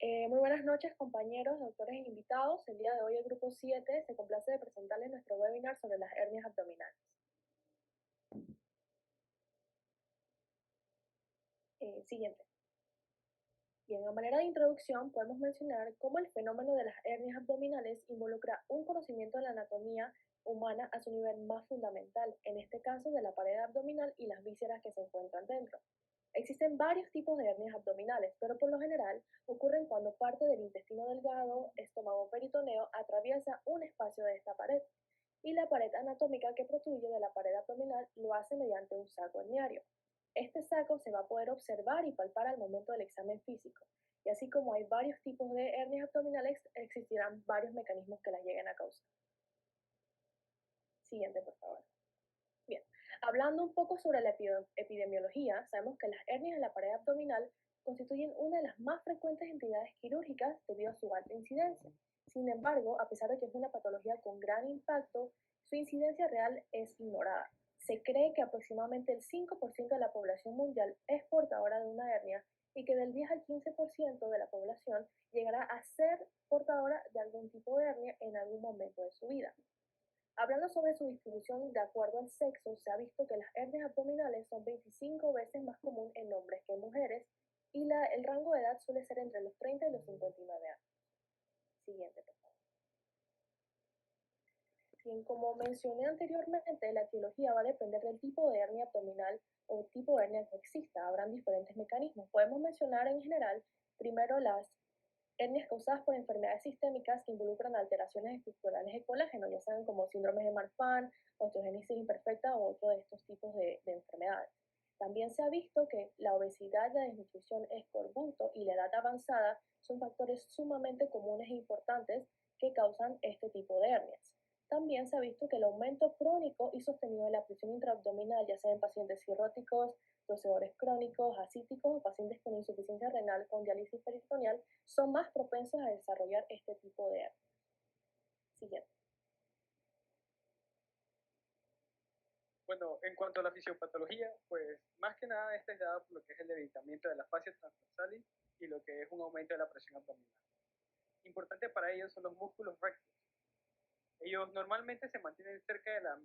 Muy buenas noches, compañeros, doctores e invitados. El día de hoy el grupo 7 se complace de presentarles nuestro webinar sobre las hernias abdominales. Siguiente. Bien, a manera de introducción podemos mencionar cómo el fenómeno de las hernias abdominales involucra un conocimiento de la anatomía humana a su nivel más fundamental, en este caso de la pared abdominal y las vísceras que se encuentran dentro. Existen varios tipos de hernias abdominales, pero por lo general ocurren cuando parte del intestino delgado, estómago peritoneo, atraviesa un espacio de esta pared, y la pared anatómica que protruye de la pared abdominal lo hace mediante un saco herniario. Este saco se va a poder observar y palpar al momento del examen físico, y así como hay varios tipos de hernias abdominales, existirán varios mecanismos que las lleguen a causar. Siguiente, por favor. Bien, hablando un poco sobre la epidemiología, sabemos que las hernias en la pared abdominal constituyen una de las más frecuentes entidades quirúrgicas debido a su alta incidencia. Sin embargo, a pesar de que es una patología con gran impacto, su incidencia real es ignorada. Se cree que aproximadamente el 5% de la población mundial es portadora de una hernia y que del 10 al 15% de la población llegará a ser portadora de algún tipo de hernia en algún momento de su vida. Hablando sobre su distribución de acuerdo al sexo, se ha visto que las hernias abdominales son 25 veces más común en hombres que en mujeres y el rango de edad suele ser entre los 30 y los 59 años. Siguiente, por favor. Bien, como mencioné anteriormente, la etiología va a depender del tipo de hernia abdominal o tipo de hernia que exista. Habrán diferentes mecanismos. Podemos mencionar en general primero las hernias causadas por enfermedades sistémicas que involucran alteraciones estructurales de colágeno, ya sean como síndromes de Marfan, osteogénesis imperfecta u otro de estos tipos de enfermedades. También se ha visto que la obesidad, la desnutrición, escorbuto y la edad avanzada son factores sumamente comunes e importantes que causan este tipo de hernias. También se ha visto que el aumento crónico y sostenido de la presión intraabdominal, ya sea en pacientes cirróticos, tosedores crónicos, ascíticos o pacientes con insuficiencia renal con diálisis peritoneal, son más propensos a desarrollar este tipo de hernias. Siguiente. Bueno, en cuanto a la fisiopatología, pues más que nada esta es dada por lo que es el debilitamiento de la fascia transversalis y lo que es un aumento de la presión abdominal. Importante para ellos son los músculos rectos. Ellos normalmente se mantienen cerca de la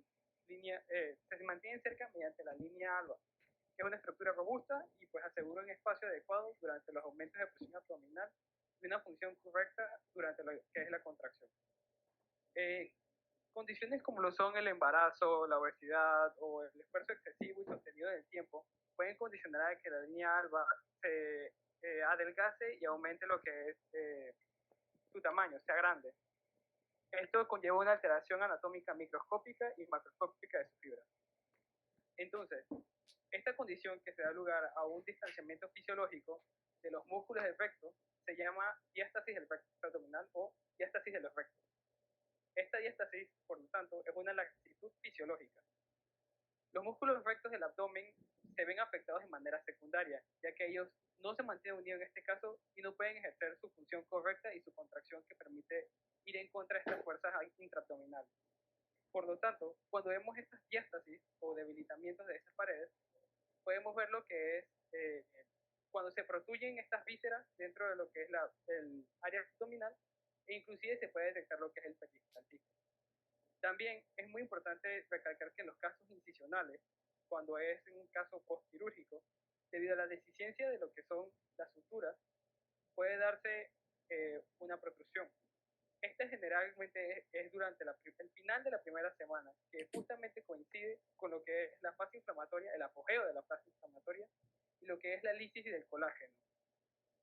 línea, se mantienen cerca mediante la línea alba, que es una estructura robusta y pues asegura un espacio adecuado durante los aumentos de presión abdominal y una función correcta durante lo que es la contracción. Condiciones como lo son el embarazo, la obesidad o el esfuerzo excesivo y sostenido del tiempo pueden condicionar a que la línea alba se adelgace y aumente lo que es su tamaño, sea grande. Esto conlleva una alteración anatómica microscópica y macroscópica de su fibra. Entonces, esta condición que se da lugar a un distanciamiento fisiológico de los músculos del recto se llama diástasis del recto abdominal o diástasis de los rectos. Esta diástasis, por lo tanto, es una laxitud fisiológica. Los músculos rectos del abdomen se ven afectados de manera secundaria, ya que ellos no se mantienen unidos en este caso y no pueden ejercer su función correcta y su contracción que permite ir en contra de estas fuerzas intraabdominales. Por lo tanto, cuando vemos estas diástasis o debilitamientos de esas paredes, podemos ver lo que es cuando se protruyen estas vísceras dentro de lo que es el área abdominal e inclusive se puede detectar lo que es el peristaltismo. También es muy importante recalcar que en los casos incisionales, cuando es un caso postquirúrgico, debido a la deficiencia de lo que son las suturas, puede darse una protrusión. Esta generalmente es durante el final de la primera semana, que justamente coincide con lo que es la fase inflamatoria, el apogeo de la fase inflamatoria y lo que es la lisis del colágeno.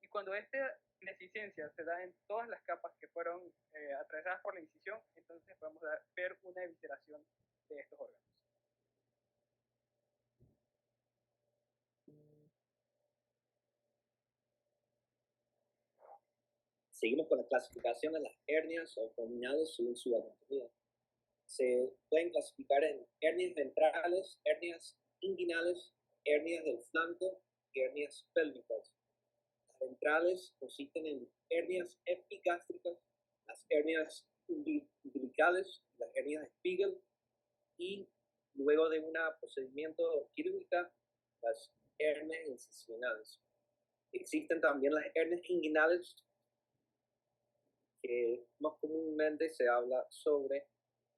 Y cuando esta deficiencia se da en todas las capas que fueron atravesadas por la incisión, entonces podemos ver una evisceración de estos órganos. Seguimos con la clasificación de las hernias abdominales según su anatomía. Se pueden clasificar en hernias ventrales, hernias inguinales, hernias del flanco y hernias pélvicas. Las ventrales consisten en hernias epigástricas, las hernias umbilicales, las hernias de Spiegel y luego de un procedimiento quirúrgico, las hernias incisionales. Existen también las hernias inguinales, que más comúnmente se habla sobre,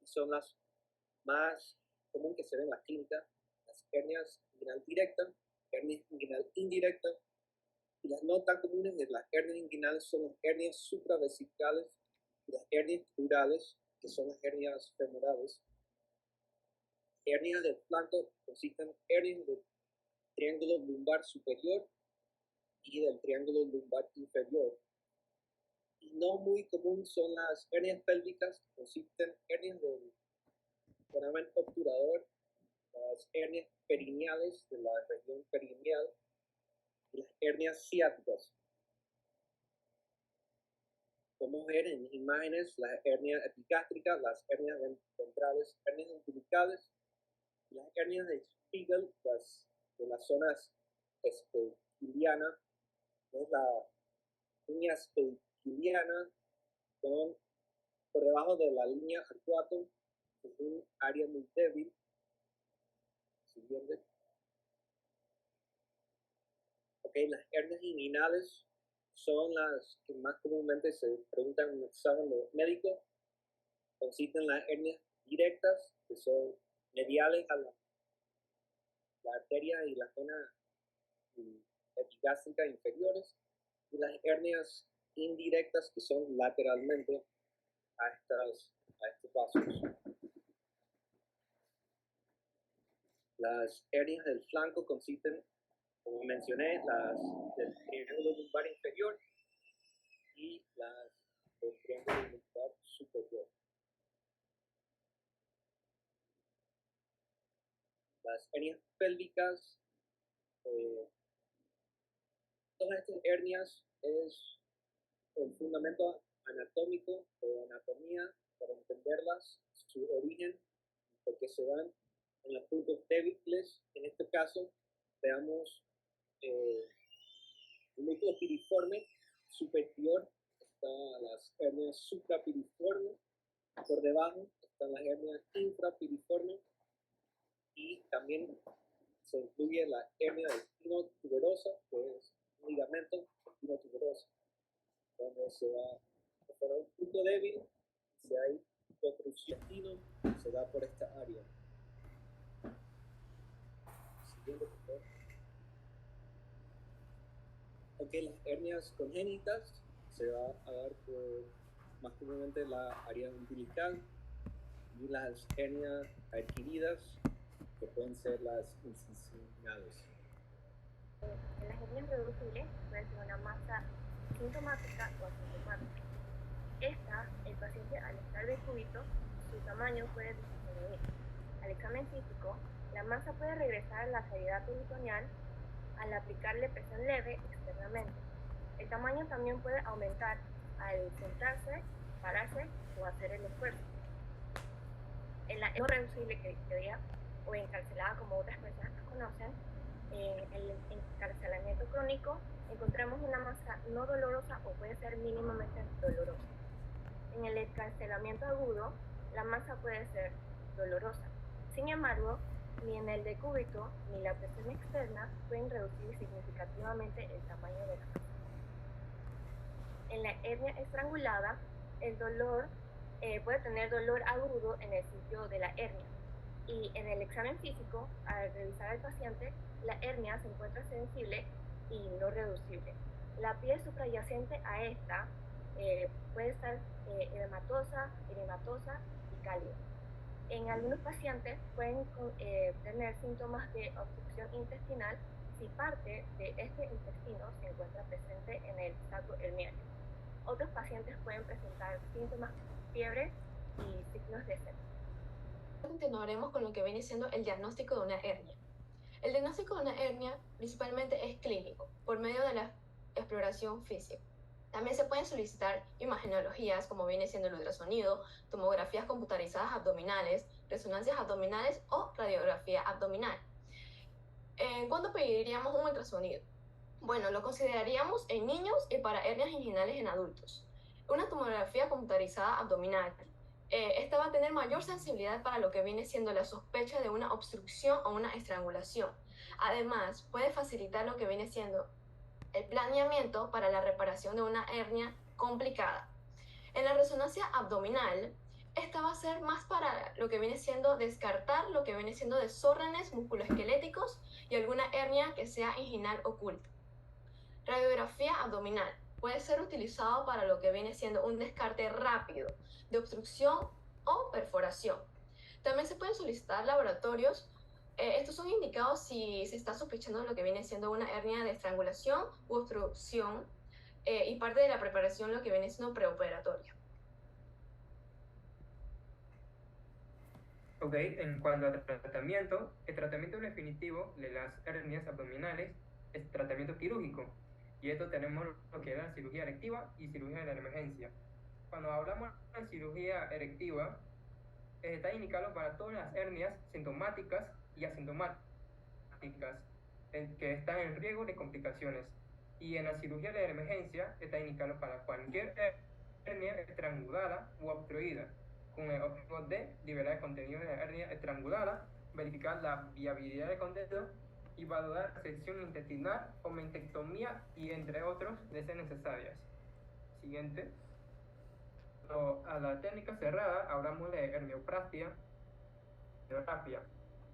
son las más comunes que se ven en la clínica, las hernias inguinal directas, hernias inguinal indirectas, y las no tan comunes de las hernias inguinales son las hernias supravesicales y las hernias crurales, que son las hernias femorales. Hernias del flanco consisten en hernias del triángulo lumbar superior y del triángulo lumbar inferior. Y no muy común son las hernias pélvicas, que consisten en hernias del foramen obturador, las hernias perineales de la región perineal y las hernias ciáticas. Podemos ver en imágenes las hernias epigástricas, las hernias ventrales, hernias umbilicales, y las hernias de Spiegel, de las zonas espigilianas, es la línea espigiliana con por debajo de la línea arcuatum, es un área muy débil. Siguiente. Okay, las hernias inguinales son las que más comúnmente se preguntan en un examen médico. Consisten en las hernias directas, que son mediales a la arteria y la vena epigástrica inferiores, y las hernias indirectas, que son lateralmente a estos vasos. Las hernias del flanco consisten, como mencioné, las del triángulo lumbar inferior y las del triángulo lumbar superior. Las hernias pélvicas, todas estas hernias es el fundamento anatómico o anatomía para entenderlas, su origen, porque se dan en los puntos débiles. En este caso, veamos el núcleo piriforme superior, están las hernias suprapiriformes, por debajo están las hernias infrapiriformes, y también se incluye la hernia de espino tuberosa, que es un ligamento espino tuberoso, donde se va por un punto débil, si hay obstrucción se da por esta área. Siguiente, por favor. Ok, las hernias congénitas se va a dar por más comúnmente la área umbilical, y las hernias adquiridas, que pueden ser las incisionales. En las hernias reducibles puede ser una masa sintomática o asintomática. Esta, el paciente al estar de cúbito, su tamaño puede disminuir. Al examen físico, la masa puede regresar a la cavidad peritoneal al aplicarle presión leve externamente. El tamaño también puede aumentar al sentarse, pararse o hacer el esfuerzo. En la no reducible criteria o encarcelada, como otras personas conocen, en el encarcelamiento crónico encontramos una masa no dolorosa o puede ser mínimamente dolorosa. En el encarcelamiento agudo, la masa puede ser dolorosa. Sin embargo, ni en el decúbito ni la presión externa pueden reducir significativamente el tamaño de la masa. En la hernia estrangulada, el dolor puede tener dolor agudo en el sitio de la hernia. Y en el examen físico, al revisar al paciente, la hernia se encuentra sensible y no reducible. La piel suprayacente a esta puede estar edematosa, erimatosa y cálida. En algunos pacientes pueden tener síntomas de obstrucción intestinal si parte de este intestino se encuentra presente en el tracto herniario. Otros pacientes pueden presentar síntomas como fiebre y signos de sed. Continuaremos con lo que viene siendo el diagnóstico de una hernia. El diagnóstico de una hernia principalmente es clínico, por medio de la exploración física. También se pueden solicitar imagenologías, como viene siendo el ultrasonido, tomografías computarizadas abdominales, resonancias abdominales o radiografía abdominal. ¿Cuándo pediríamos un ultrasonido? Bueno, lo consideraríamos en niños y para hernias inguinales en adultos. Una tomografía computarizada abdominal. Esta va a tener mayor sensibilidad para lo que viene siendo la sospecha de una obstrucción o una estrangulación. Además, puede facilitar lo que viene siendo el planeamiento para la reparación de una hernia complicada. En la resonancia abdominal, esta va a ser más para lo que viene siendo descartar lo que viene siendo desórdenes musculoesqueléticos y alguna hernia que sea inguinal oculta. Radiografía abdominal puede ser utilizado para lo que viene siendo un descarte rápido de obstrucción o perforación. También se pueden solicitar laboratorios. Estos son indicados si se está sospechando de lo que viene siendo una hernia de estrangulación u obstrucción y parte de la preparación lo que viene siendo preoperatorio. Ok, en cuanto al tratamiento, el tratamiento definitivo de las hernias abdominales es tratamiento quirúrgico. Y esto tenemos lo que es la cirugía electiva y cirugía de la emergencia. Cuando hablamos de cirugía electiva, está indicado para todas las hernias sintomáticas y asintomáticas que están en riesgo de complicaciones. Y en la cirugía de la emergencia está indicado para cualquier hernia estrangulada u obstruida, con el objetivo de liberar el contenido de la hernia estrangulada, verificar la viabilidad del contenido y valorar sección intestinal o mentectomía y entre otros de ser necesarias. Siguiente. A la técnica cerrada hablamos de hernioplastia,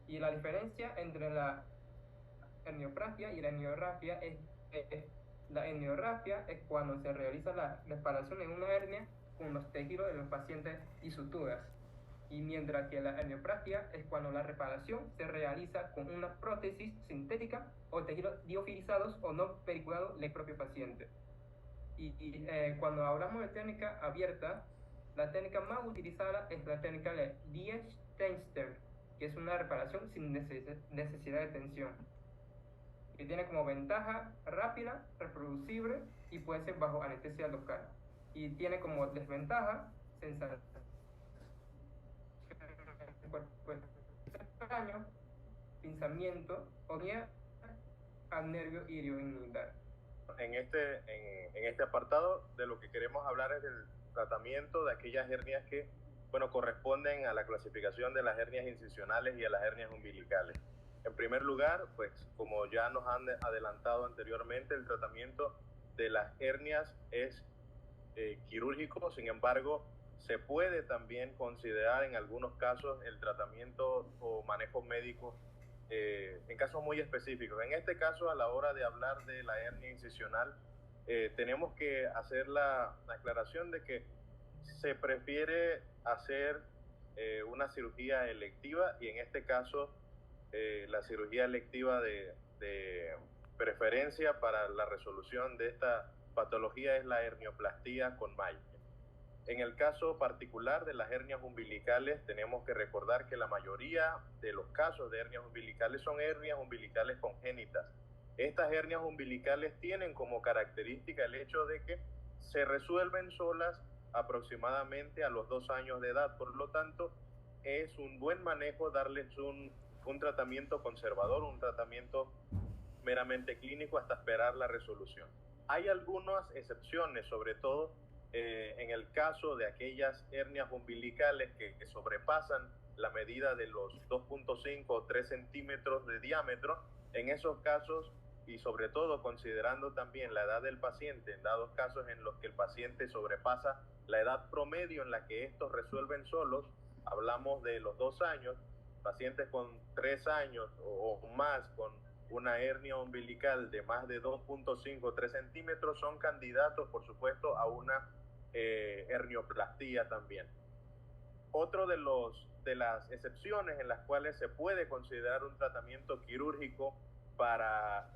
y la diferencia entre la hernioplastia y la herniorrafia es la herniorrafia es cuando se realiza la reparación en una hernia con los tejidos de los pacientes y suturas, y mientras que la hernioplastia es cuando la reparación se realiza con una prótesis sintética o tejidos liofilizados o no periculados del propio paciente. Cuando hablamos de técnica abierta, la técnica más utilizada es la técnica de Liechtenstein, que es una reparación sin necesidad de tensión, que tiene como ventaja rápida, reproducible y puede ser bajo anestesia local. Y tiene como desventaja sensación extraño, pinzamiento o guía al nervio ilioinguinal. En este apartado de lo que queremos hablar es del tratamiento de aquellas hernias que, corresponden a la clasificación de las hernias incisionales y a las hernias umbilicales. En primer lugar, pues como ya nos han adelantado anteriormente, el tratamiento de las hernias es quirúrgico. Sin embargo, se puede también considerar en algunos casos el tratamiento o manejo médico en casos muy específicos. En este caso, a la hora de hablar de la hernia incisional, tenemos que hacer la aclaración de que se prefiere hacer una cirugía electiva, y en este caso la cirugía electiva de preferencia para la resolución de esta patología es la hernioplastía con malla. En el caso particular de las hernias umbilicales, tenemos que recordar que la mayoría de los casos de hernias umbilicales son hernias umbilicales congénitas. Estas hernias umbilicales tienen como característica el hecho de que se resuelven solas aproximadamente a los 2 años de edad. Por lo tanto, es un buen manejo darles un tratamiento conservador, un tratamiento meramente clínico hasta esperar la resolución. Hay algunas excepciones, sobre todo en el caso de aquellas hernias umbilicales que sobrepasan la medida de los 2.5 o 3 centímetros de diámetro. En esos casos, y sobre todo considerando también la edad del paciente, en dados casos en los que el paciente sobrepasa la edad promedio en la que estos resuelven solos, hablamos de los 2 años, pacientes con 3 años o más con una hernia umbilical de más de 2.5 o 3 centímetros son candidatos, por supuesto, a una hernioplastía también. Otro de las excepciones en las cuales se puede considerar un tratamiento quirúrgico para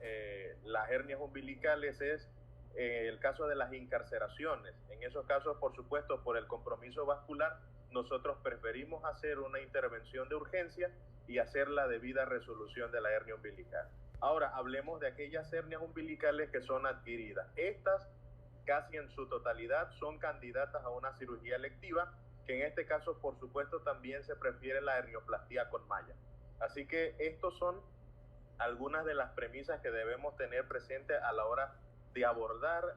las hernias umbilicales es el caso de las incarceraciones. En esos casos, por supuesto, por el compromiso vascular, nosotros preferimos hacer una intervención de urgencia y hacer la debida resolución de la hernia umbilical. Ahora, hablemos de aquellas hernias umbilicales que son adquiridas. Estas, casi en su totalidad, son candidatas a una cirugía electiva, que en este caso, por supuesto, también se prefiere la hernioplastía con malla. Así que estos son algunas de las premisas que debemos tener presentes a la hora de abordar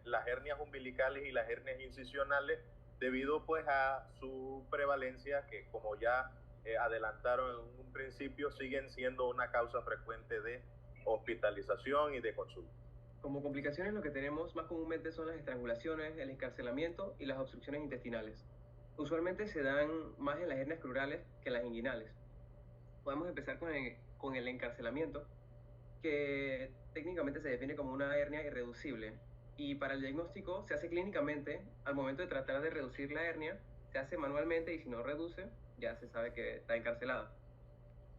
las hernias umbilicales y las hernias incisionales, debido pues a su prevalencia, que como ya adelantaron en un principio, siguen siendo una causa frecuente de hospitalización y de consulta. Como complicaciones lo que tenemos más comúnmente son las estrangulaciones, el encarcelamiento y las obstrucciones intestinales. Usualmente se dan más en las hernias crurales que en las inguinales. Podemos empezar con el encarcelamiento, que técnicamente se define como una hernia irreducible. Y para el diagnóstico se hace clínicamente. Al momento de tratar de reducir la hernia, se hace manualmente y si no reduce, ya se sabe que está encarcelada.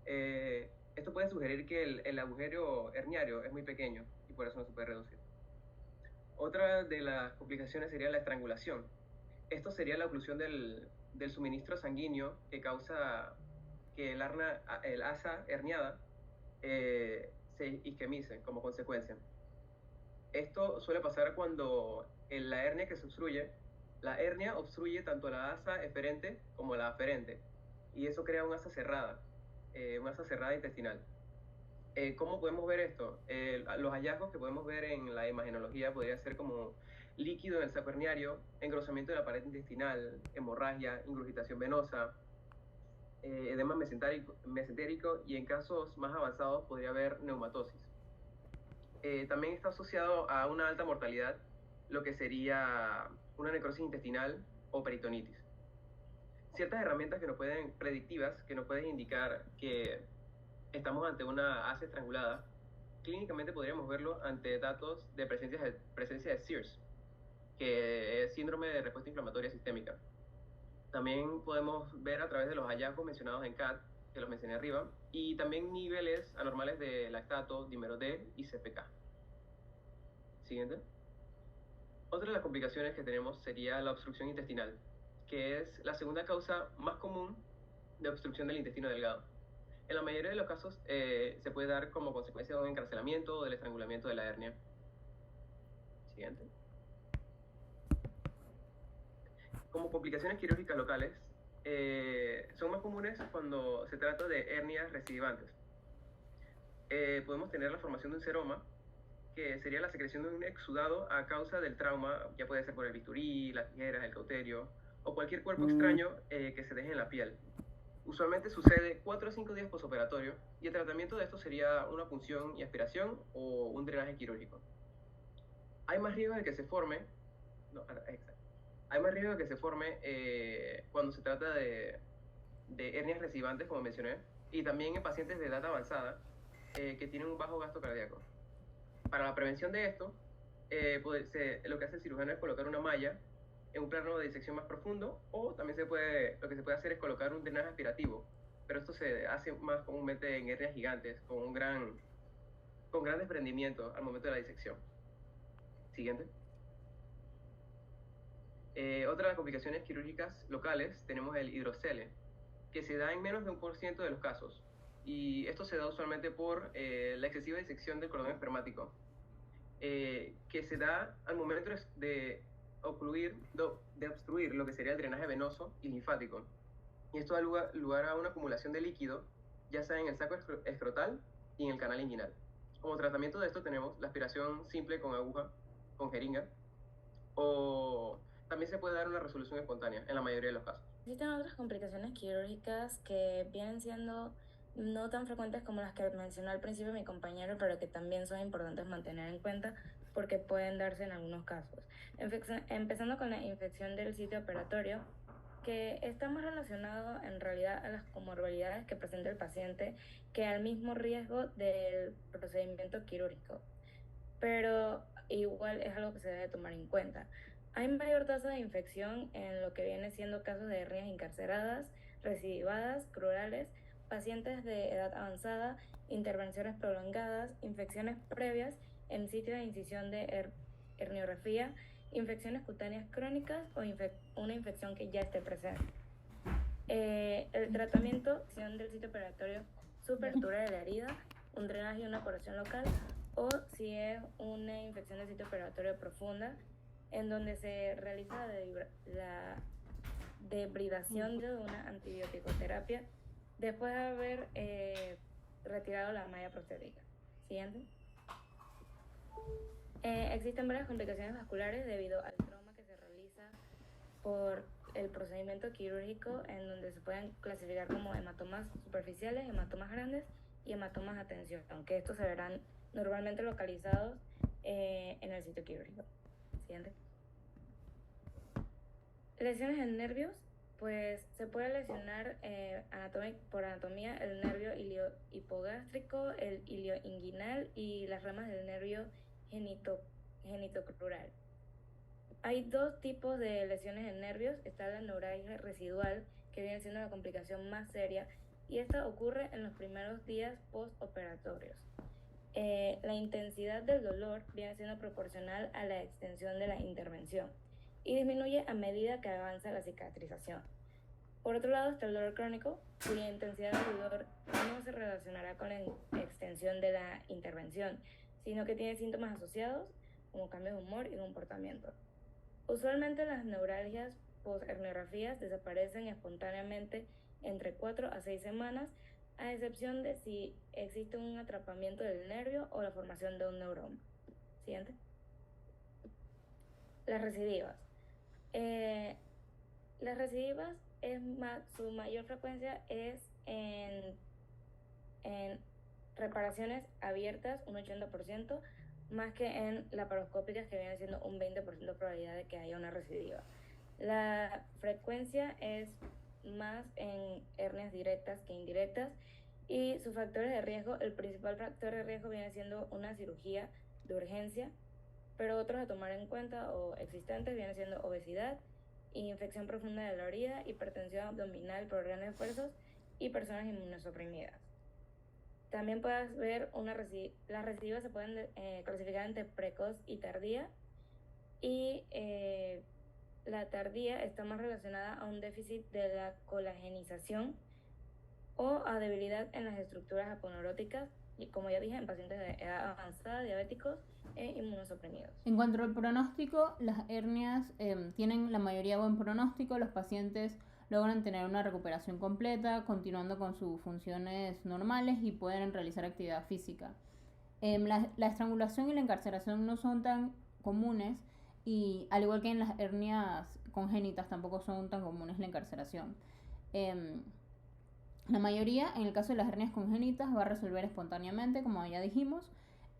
Esto puede sugerir que el agujero herniario es muy pequeño y por eso no se puede reducir. Otra de las complicaciones sería la estrangulación. Esto sería la oclusión del suministro sanguíneo que causa que el asa herniada se isquemice como consecuencia. Esto suele pasar cuando la hernia que se obstruye, la hernia obstruye tanto la asa eferente como la aferente y eso crea una asa cerrada intestinal. ¿Cómo podemos ver esto? Los hallazgos que podemos ver en la imagenología podría ser como líquido en el saco herniario, engrosamiento de la pared intestinal, hemorragia, ingurgitación venosa, edema mesentérico y en casos más avanzados podría haber neumatosis. También está asociado a una alta mortalidad, lo que sería una necrosis intestinal o peritonitis. Ciertas herramientas predictivas que nos pueden indicar que estamos ante una asa estrangulada, clínicamente podríamos verlo ante datos de presencia de SIRS, que es síndrome de respuesta inflamatoria sistémica. También podemos ver a través de los hallazgos mencionados en CAT, que los mencioné arriba, y también niveles anormales de lactato, dímero D y CPK. Siguiente. Otra de las complicaciones que tenemos sería la obstrucción intestinal, que es la segunda causa más común de obstrucción del intestino delgado. En la mayoría de los casos se puede dar como consecuencia de un encarcelamiento o del estrangulamiento de la hernia. Siguiente. Como complicaciones quirúrgicas locales, son más comunes cuando se trata de hernias recidivantes. Podemos tener la formación de un seroma, que sería la secreción de un exudado a causa del trauma, ya puede ser por el bisturí, las tijeras, el cauterio, o cualquier cuerpo extraño que se deje en la piel. Usualmente sucede 4 o 5 días postoperatorio y el tratamiento de esto sería una punción y aspiración o un drenaje quirúrgico. Hay más riesgo de que se forme, cuando se trata de hernias recidivantes, como mencioné, y también en pacientes de edad avanzada que tienen un bajo gasto cardíaco. Para la prevención de esto, lo que hace el cirujano es colocar una malla en un plano de disección más profundo, o también lo que se puede hacer es colocar un drenaje aspirativo, pero esto se hace más comúnmente en hernias gigantes, con gran desprendimiento al momento de la disección. Siguiente. Otra de las complicaciones quirúrgicas locales tenemos el hidrocele, que se da en menos de 1% de los casos, y esto se da usualmente por la excesiva disección del cordón espermático, que se da al momento de obstruir lo que sería el drenaje venoso y linfático. Y esto da lugar a una acumulación de líquido, ya sea en el saco escrotal y en el canal inguinal. Como tratamiento de esto tenemos la aspiración simple con aguja, con jeringa, o también se puede dar una resolución espontánea en la mayoría de los casos. Existen otras complicaciones quirúrgicas que vienen siendo no tan frecuentes como las que mencionó al principio mi compañero, pero que también son importantes mantener en cuenta porque pueden darse en algunos casos. Empezando con la infección del sitio operatorio, que está más relacionado en realidad a las comorbilidades que presenta el paciente que al mismo riesgo del procedimiento quirúrgico. Pero igual es algo que se debe tomar en cuenta. Hay mayor tasa de infección en lo que viene siendo casos de hernias encarceradas, recidivadas, crurales, pacientes de edad avanzada, intervenciones prolongadas, infecciones previas en sitio de incisión de herniorrafía, infecciones cutáneas crónicas o una infección que ya esté presente. El tratamiento del sitio operatorio, supertura de la herida, un drenaje y una curación local, o si es una infección del sitio operatorio profunda, en donde se realiza la debridación de una antibiótico-terapia después de haber retirado la malla prostética. Siguiente. Existen varias complicaciones vasculares debido al trauma que se realiza por el procedimiento quirúrgico, en donde se pueden clasificar como hematomas superficiales, hematomas grandes y hematomas a tensión, aunque estos se verán normalmente localizados en el sitio quirúrgico. Siguiente. Lesiones en nervios, pues se puede lesionar por anatomía el nervio iliohipogástrico, el ilioinguinal y las ramas del nervio genitocrural. Hay dos tipos de lesiones en nervios. Está la neuralgia residual, que viene siendo la complicación más seria, y esta ocurre en los primeros días postoperatorios. La intensidad del dolor viene siendo proporcional a la extensión de la intervención y disminuye a medida que avanza la cicatrización. Por otro lado está el dolor crónico, cuya intensidad del dolor no se relacionará con la extensión de la intervención, sino que tiene síntomas asociados como cambios de humor y comportamiento. Usualmente las neuralgias post-herniografías desaparecen espontáneamente entre 4 a 6 semanas, a excepción de si existe un atrapamiento del nervio o la formación de un neuroma. Siguiente. Las recidivas. Las recidivas, su mayor frecuencia es en reparaciones abiertas, un 80%, más que en laparoscópicas, que viene siendo un 20% de probabilidad de que haya una recidiva. La frecuencia es más en hernias directas que indirectas, y sus factores de riesgo, el principal factor de riesgo viene siendo una cirugía de urgencia, pero otros a tomar en cuenta o existentes vienen siendo obesidad, infección profunda de la orina, hipertensión abdominal por grandes esfuerzos y personas inmunosuprimidas. También puedes ver las recidivas se pueden clasificar entre precoz y tardía, y la tardía está más relacionada a un déficit de la colagenización o a debilidad en las estructuras aponeuróticas, y como ya dije, en pacientes de edad avanzada, diabéticos e inmunosuprimidos. En cuanto al pronóstico, las hernias tienen la mayoría buen pronóstico. Los pacientes logran tener una recuperación completa, continuando con sus funciones normales, y pueden realizar actividad física. La estrangulación y la encarceración no son tan comunes, y al igual que en las hernias congénitas tampoco son tan comunes la encarceración. La mayoría, en el caso de las hernias congénitas, va a resolver espontáneamente, como ya dijimos,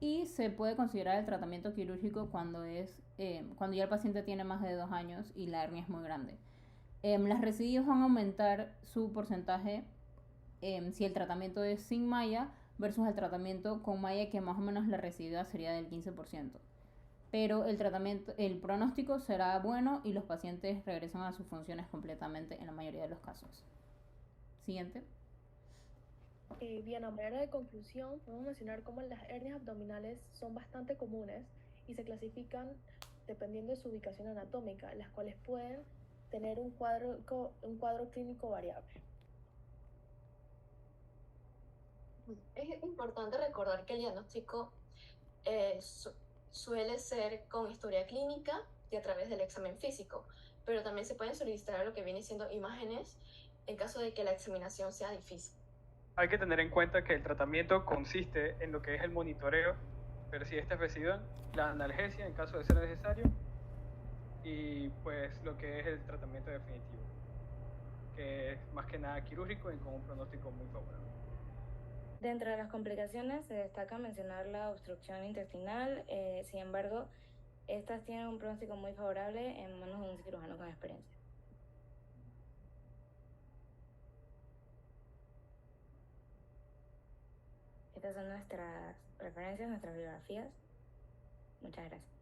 y se puede considerar el tratamiento quirúrgico cuando ya el paciente tiene más de 2 años y la hernia es muy grande. Las recidivas van a aumentar su porcentaje si el tratamiento es sin malla versus el tratamiento con malla, que más o menos la recidiva sería del 15%. Pero el pronóstico será bueno y los pacientes regresan a sus funciones completamente en la mayoría de los casos. Siguiente. Bien, a manera de conclusión, podemos mencionar cómo las hernias abdominales son bastante comunes y se clasifican dependiendo de su ubicación anatómica, las cuales pueden tener un cuadro clínico variable. Es importante recordar que el diagnóstico suele ser con historia clínica y a través del examen físico, pero también se pueden solicitar lo que viene siendo imágenes en caso de que la examinación sea difícil. Hay que tener en cuenta que el tratamiento consiste en lo que es el monitoreo, pero si este es residual, la analgesia en caso de ser necesario, y pues lo que es el tratamiento definitivo, que es más que nada quirúrgico y con un pronóstico muy favorable. Dentro de las complicaciones se destaca mencionar la obstrucción intestinal. Sin embargo, estas tienen un pronóstico muy favorable en manos de un cirujano con experiencia. Estas son nuestras referencias, nuestras bibliografías. Muchas gracias.